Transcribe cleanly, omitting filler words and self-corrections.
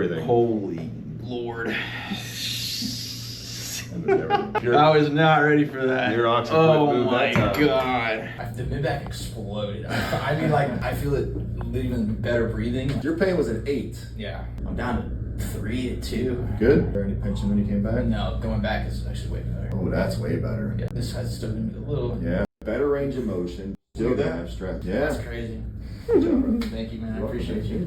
everything. Holy Lord. Pure, I was not ready for that. Your oxygen oh moved my that time. God. The mid-back exploded. I mean, like, I feel it even better breathing. Your pain was an 8. Yeah. I'm down to 3 to 2. Good. Or any pinching when you came back? No, going back is actually way better. Oh, that's way better. Yeah, this side's still gonna be a little. Yeah. Better range of motion. Still gonna have strength. Yeah. That's crazy. Good job, bro. Thank you, man. I appreciate you.